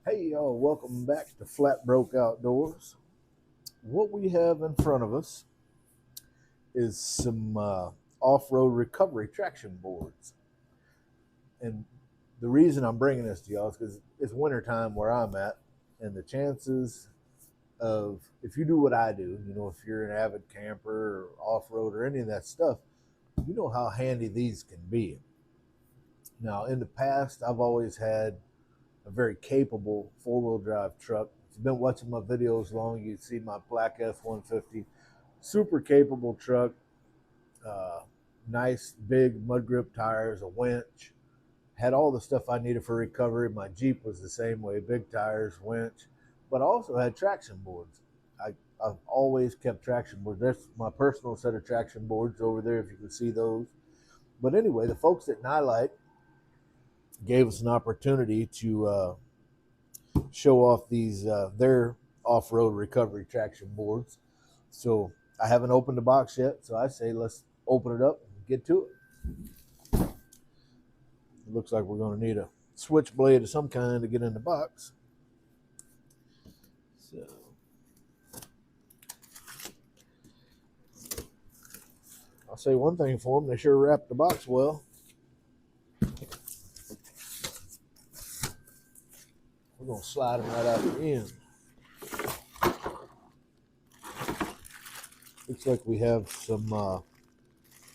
Hey y'all, welcome back to Flatbrokeoutdoors. What we have in front of us is some off-road recovery traction boards. And the reason I'm bringing this to y'all is because it's wintertime where I'm at, and the chances of, if you do what I do, if you're an avid camper or off-road or any of that stuff, you know how handy these can be. Now, in the past, I've always had a very capable four-wheel drive truck. If you've been watching my videos long, you see my black F-150, super capable truck, uh, nice big mud grip tires, a winch, had all the stuff I needed for recovery. My Jeep was the same way, big tires, winch, but I also had traction boards. I've always kept traction boards. That's my personal set of traction boards over there, if you can see those. But anyway, the folks at NiLight gave us an opportunity to show off these their off-road recovery traction boards. So I haven't opened the box yet, so I say let's open it up and get to it. It looks like we're going to need a switchblade of some kind to get in the box. So I'll say one thing for them, they sure wrapped the box well. We're going to slide them right out the end. Looks like we have some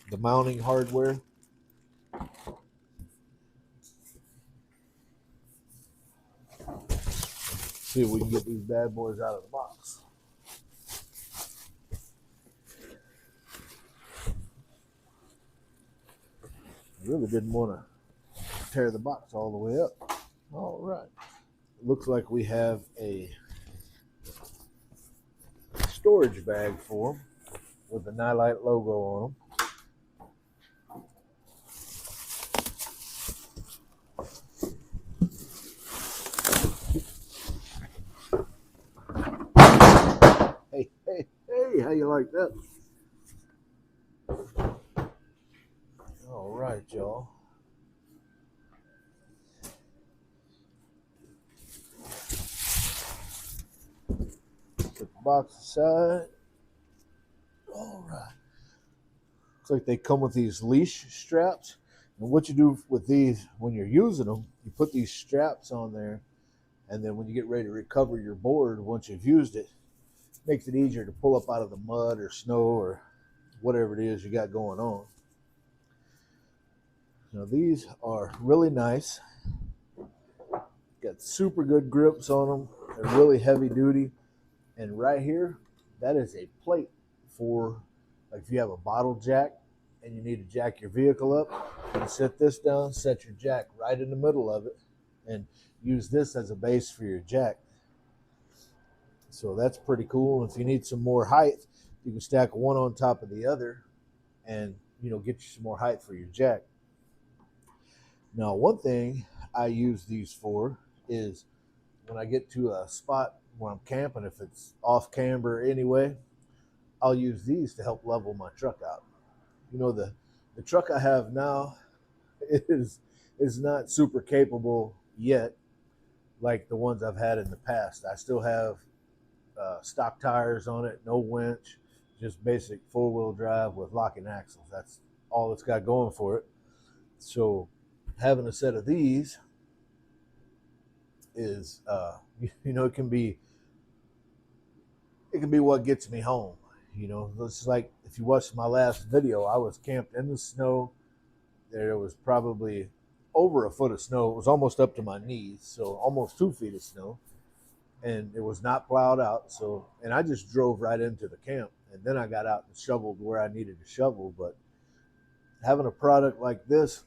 the mounting hardware. See if we can get these bad boys out of the box. I really didn't want to tear the box all the way up. All right. It looks like we have a storage bag for them with the NiLight logo on them. Hey, how you like that? All right, y'all. Put the box aside. All right. Looks like they come with these leash straps. And what you do with these when you're using them, you put these straps on there, and then when you get ready to recover your board, once you've used it, makes it easier to pull up out of the mud or snow or whatever it is you got going on. Now these are really nice. Got super good grips on them. They're really heavy duty. And right here, that is a plate for, like, if you have a bottle jack and you need to jack your vehicle up, you can set this down, set your jack right in the middle of it, and use this as a base for your jack. So that's pretty cool. If you need some more height, you can stack one on top of the other and get you some more height for your jack. Now, one thing I use these for is when I get to a spot where I'm camping, if it's off camber anyway, I'll use these to help level my truck out. The truck I have now is not super capable yet, like the ones I've had in the past. I still have stock tires on it, no winch, just basic four-wheel drive with locking axles. That's all it's got going for it. So having a set of these is it can be what gets me home. It's like if you watched my last video, I was camped in the snow. There was probably over a foot of snow. It was almost up to my knees, so almost 2 feet of snow, and it was not plowed out. And I just drove right into the camp, and then I got out and shoveled where I needed to shovel. But having a product like this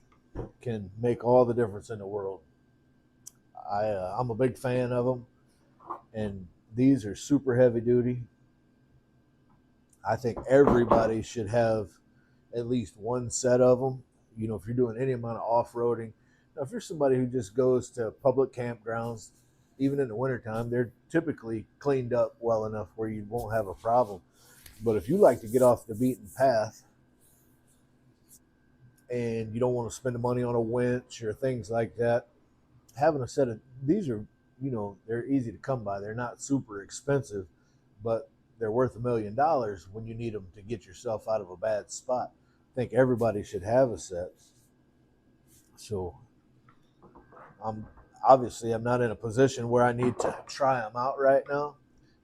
can make all the difference in the world. I'm a big fan of them, and these are super heavy duty. I think everybody should have at least one set of them. If you're doing any amount of off-roading. Now, if you're somebody who just goes to public campgrounds, even in the wintertime, they're typically cleaned up well enough where you won't have a problem. But if you like to get off the beaten path and you don't want to spend the money on a winch or things like that, having a set of these are you know, they're easy to come by. They're not super expensive, but they're worth $1 million when you need them to get yourself out of a bad spot. I think everybody should have a set. So I'm I'm not in a position where I need to try them out right now,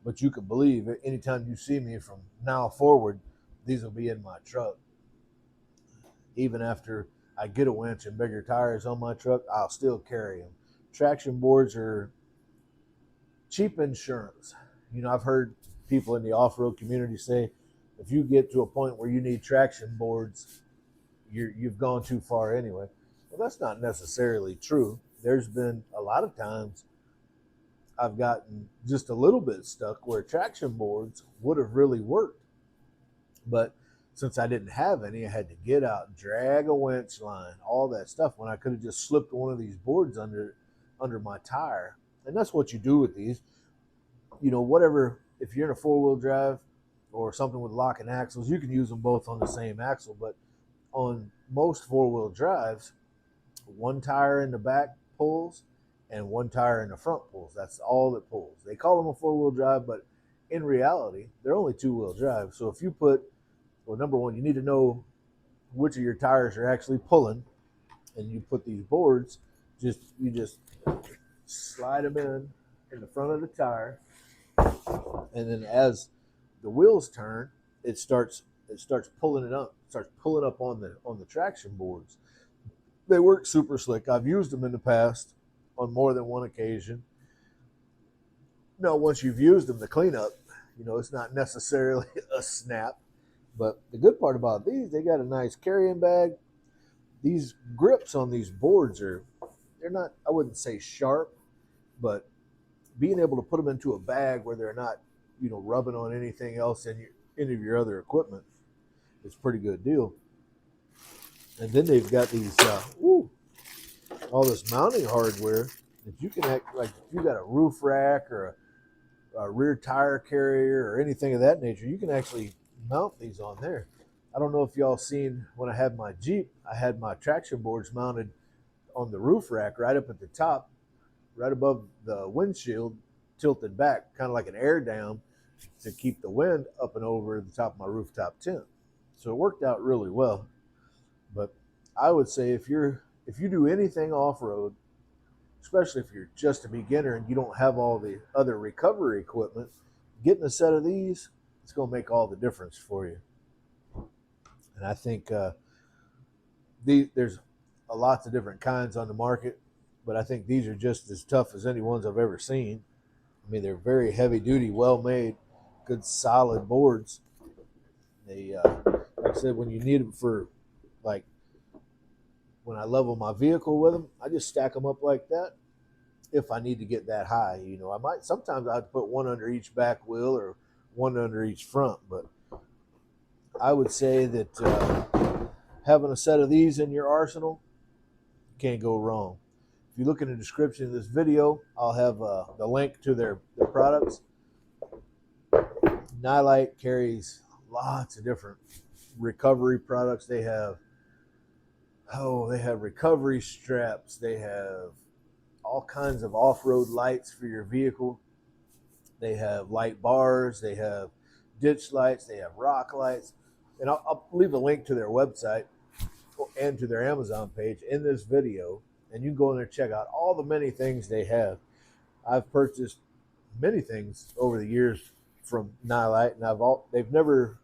but you can believe it. Anytime you see me from now forward, these will be in my truck. Even after I get a winch and bigger tires on my truck, I'll still carry them. Traction boards are cheap insurance. You know, I've heard people in the off-road community say, if you get to a point where you need traction boards, you've gone too far anyway. Well, that's not necessarily true. There's been a lot of times I've gotten just a little bit stuck where traction boards would have really worked. But since I didn't have any, I had to get out and drag a winch line, all that stuff, when I could have just slipped one of these boards under my tire. And that's what you do with these. You know, whatever, if you're in a four-wheel drive or something with locking axles, you can use them both on the same axle. But on most four-wheel drives, one tire in the back pulls and one tire in the front pulls. That's all it pulls. They call them a four-wheel drive, but in reality, they're only two-wheel drive. So if you put, well, number one, you need to know which of your tires are actually pulling, and you put these boards, you just slide them in the front of the tire, and then as the wheels turn, it starts pulling it up. It starts pulling up on the traction boards. They work super slick. I've used them in the past on more than one occasion. Now, once you've used them, the cleanup, you know, it's not necessarily a snap. But the good part about these, they got a nice carrying bag. These grips on these boards they're not, I wouldn't say sharp, but being able to put them into a bag where they're not, you know, rubbing on anything else in any of your other equipment, it's a pretty good deal. And then they've got these, all this mounting hardware that you can act like if you got a roof rack or a rear tire carrier or anything of that nature, you can actually mount these on there. I don't know if y'all seen when I had my Jeep, I had my traction boards mounted on the roof rack right up at the top, right above the windshield, tilted back, kind of like an air dam to keep the wind up and over the top of my rooftop tent. So it worked out really well. But I would say if you do anything off-road, especially if you're just a beginner and you don't have all the other recovery equipment, getting a set of these, it's going to make all the difference for you. And I think there's lots of different kinds on the market, but I think these are just as tough as any ones I've ever seen. I mean, they're very heavy duty, well made, good solid boards. They, like I said, when you need them for, like, when I level my vehicle with them, I just stack them up like that. If I need to get that high, you know, sometimes I have to put one under each back wheel or one under each front, but I would say that having a set of these in your arsenal, can't go wrong. If you look in the description of this video, I'll have the link to their products. NiLight carries lots of different recovery products. They have recovery straps. They have all kinds of off-road lights for your vehicle. They have light bars. They have ditch lights. They have rock lights. And I'll leave a link to their website and to their Amazon page in this video. And you can go in there and check out all the many things they have. I've purchased many things over the years from NiLight, and I've never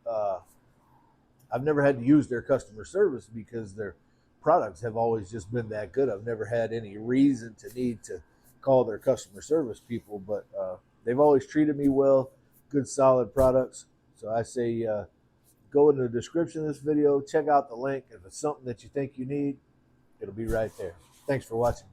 had to use their customer service because their products have always just been that good. I've never had any reason to need to call their customer service people, but they've always treated me well. Good, solid products. So I say go in the description of this video, check out the link. If it's something that you think you need, it'll be right there. Thanks for watching.